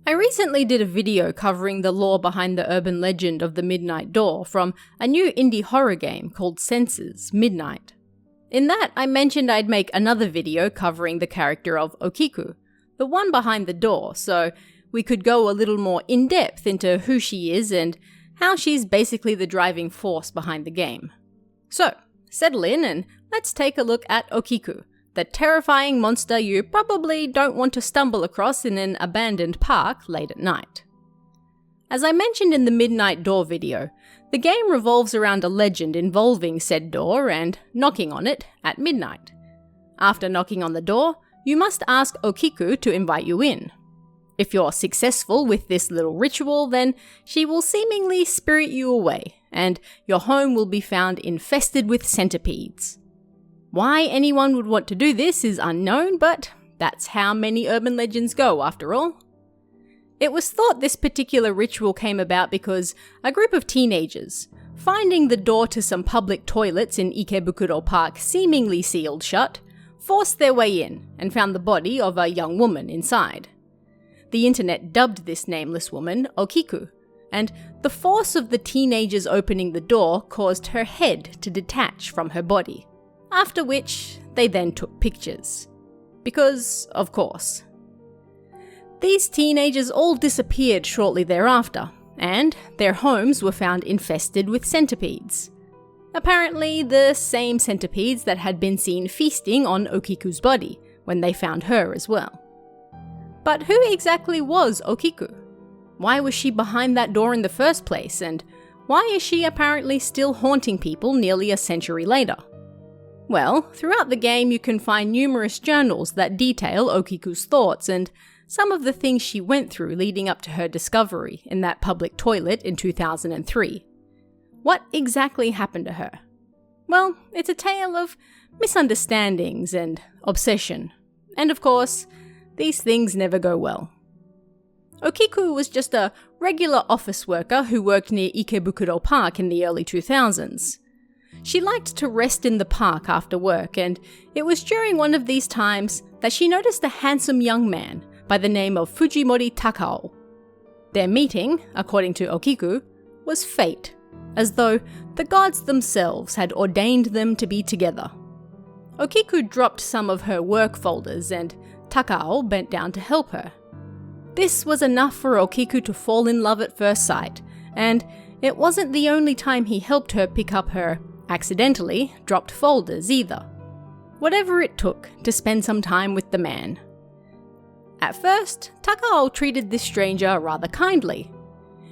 I recently did a video covering the lore behind the urban legend of the Midnight Door from a new indie horror game called Senses Midnight. In that, I mentioned I'd make another video covering the character of Okiku, the one behind the door, so we could go a little more in-depth into who she is and how she's basically the driving force behind the game. So, settle in and let's take a look at Okiku, the terrifying monster you probably don't want to stumble across in an abandoned park late at night. As I mentioned in the Midnight Door video, the game revolves around a legend involving said door and knocking on it at midnight. After knocking on the door, you must ask Okiku to invite you in. If you're successful with this little ritual, then she will seemingly spirit you away, and your home will be found infested with centipedes. Why anyone would want to do this is unknown, but that's how many urban legends go after all. It was thought this particular ritual came about because a group of teenagers, finding the door to some public toilets in Ikebukuro Park seemingly sealed shut, forced their way in and found the body of a young woman inside. The internet dubbed this nameless woman Okiku, and the force of the teenagers opening the door caused her head to detach from her body. After which, they then took pictures. Because, of course. These teenagers all disappeared shortly thereafter, and their homes were found infested with centipedes. Apparently, the same centipedes that had been seen feasting on Okiku's body when they found her as well. But who exactly was Okiku? Why was she behind that door in the first place, and why is she apparently still haunting people nearly a century later? Well, throughout the game you can find numerous journals that detail Okiku's thoughts and some of the things she went through leading up to her discovery in that public toilet in 2003. What exactly happened to her? Well, it's a tale of misunderstandings and obsession. And of course, these things never go well. Okiku was just a regular office worker who worked near Ikebukuro Park in the early 2000s. She liked to rest in the park after work, and it was during one of these times that she noticed a handsome young man by the name of Fujimori Takao. Their meeting, according to Okiku, was fate, as though the gods themselves had ordained them to be together. Okiku dropped some of her work folders and Takao bent down to help her. This was enough for Okiku to fall in love at first sight, and it wasn't the only time he helped her pick up her accidentally dropped folders either. Whatever it took to spend some time with the man. At first, Takao treated this stranger rather kindly.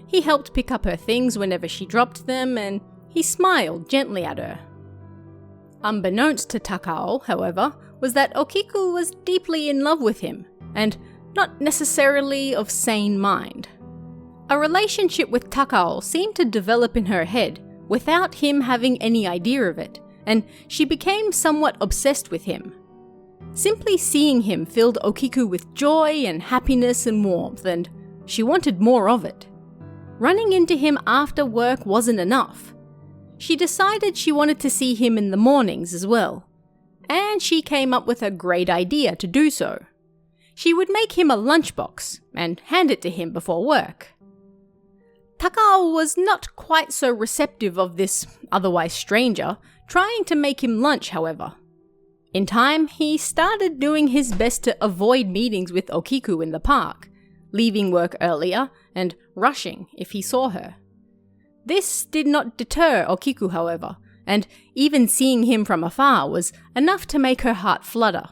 He helped pick up her things whenever she dropped them, and he smiled gently at her. Unbeknownst to Takao, however, was that Okiku was deeply in love with him, and not necessarily of sane mind. A relationship with Takao seemed to develop in her head without him having any idea of it, and she became somewhat obsessed with him. Simply seeing him filled Okiku with joy and happiness and warmth, and she wanted more of it. Running into him after work wasn't enough. She decided she wanted to see him in the mornings as well, and she came up with a great idea to do so. She would make him a lunchbox and hand it to him before work. Takao was not quite so receptive of this otherwise stranger trying to make him lunch, however. In time, he started doing his best to avoid meetings with Okiku in the park, leaving work earlier and rushing if he saw her. This did not deter Okiku, however, and even seeing him from afar was enough to make her heart flutter.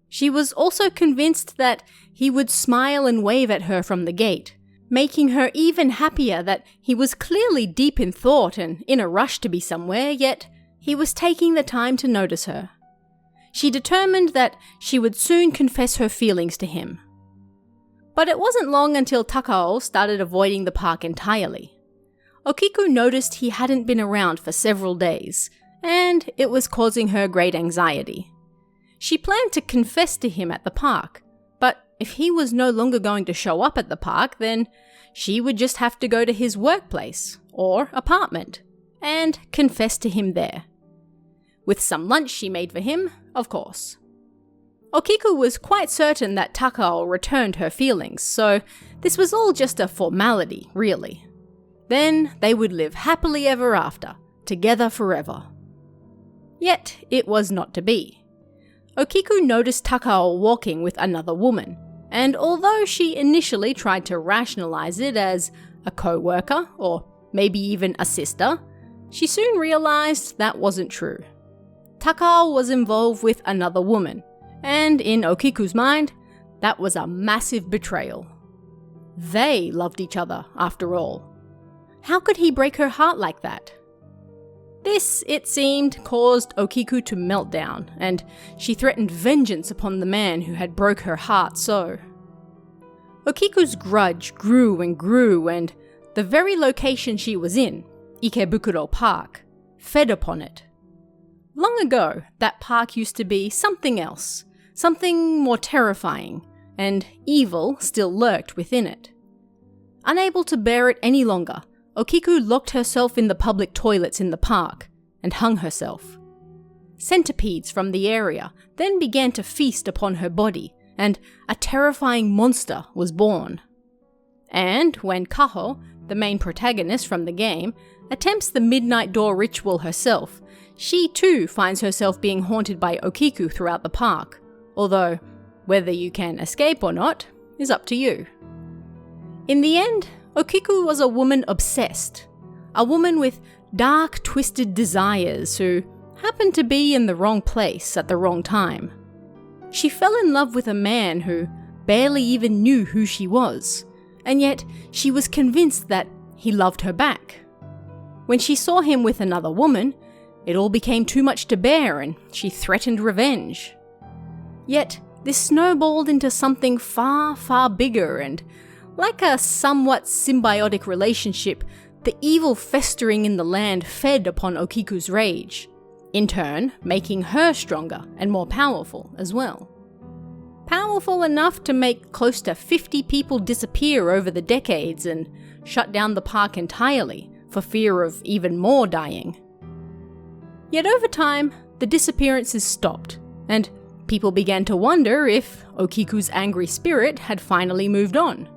She was also convinced that he would smile and wave at her from the gate, making her even happier that he was clearly deep in thought and in a rush to be somewhere, yet he was taking the time to notice her. She determined that she would soon confess her feelings to him. But it wasn't long until Takao started avoiding the park entirely. Okiku noticed he hadn't been around for several days, and it was causing her great anxiety. She planned to confess to him at the park, but if he was no longer going to show up at the park, then she would just have to go to his workplace or apartment and confess to him there. With some lunch she made for him, of course. Okiku was quite certain that Takao returned her feelings, so this was all just a formality, really. Then they would live happily ever after, together forever. Yet it was not to be. Okiku noticed Takao walking with another woman, and although she initially tried to rationalize it as a co-worker, or maybe even a sister, she soon realized that wasn't true. Takao was involved with another woman, and in Okiku's mind, that was a massive betrayal. They loved each other, after all. How could he break her heart like that? This, it seemed, caused Okiku to melt down, and she threatened vengeance upon the man who had broke her heart so. Okiku's grudge grew and grew, and the very location she was in, Ikebukuro Park, fed upon it. Long ago, that park used to be something else, something more terrifying, and evil still lurked within it. Unable to bear it any longer, Okiku locked herself in the public toilets in the park and hung herself. Centipedes from the area then began to feast upon her body, and a terrifying monster was born. And when Kaho, the main protagonist from the game, attempts the midnight door ritual herself, she too finds herself being haunted by Okiku throughout the park, although whether you can escape or not is up to you. In the end, Okiku was a woman obsessed, a woman with dark, twisted desires who happened to be in the wrong place at the wrong time. She fell in love with a man who barely even knew who she was, and yet she was convinced that he loved her back. When she saw him with another woman, it all became too much to bear and she threatened revenge. Yet this snowballed into something far, far bigger, and like a somewhat symbiotic relationship, the evil festering in the land fed upon Okiku's rage, in turn making her stronger and more powerful as well. Powerful enough to make close to 50 people disappear over the decades and shut down the park entirely for fear of even more dying. Yet over time, the disappearances stopped, and people began to wonder if Okiku's angry spirit had finally moved on.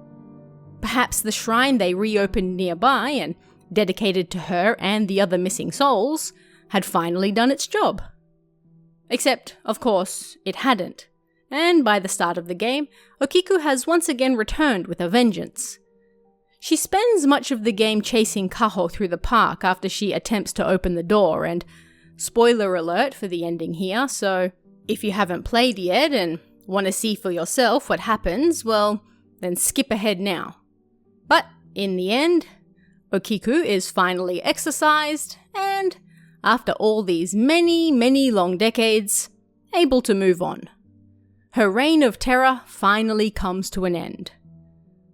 Perhaps the shrine they reopened nearby and dedicated to her and the other missing souls had finally done its job. Except, of course, it hadn't, and by the start of the game, Okiku has once again returned with a vengeance. She spends much of the game chasing Kaho through the park after she attempts to open the door, and spoiler alert for the ending here, so if you haven't played yet and want to see for yourself what happens, well, then skip ahead now. But in the end, Okiku is finally exorcised and, after all these many, many long decades, able to move on. Her reign of terror finally comes to an end.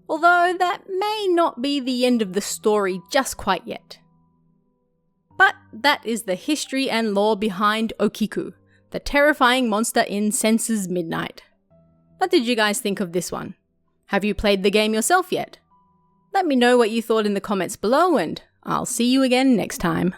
Although that may not be the end of the story just quite yet. But that is the history and lore behind Okiku, the terrifying monster in Senses Midnight. What did you guys think of this one? Have you played the game yourself yet? Let me know what you thought in the comments below, and I'll see you again next time.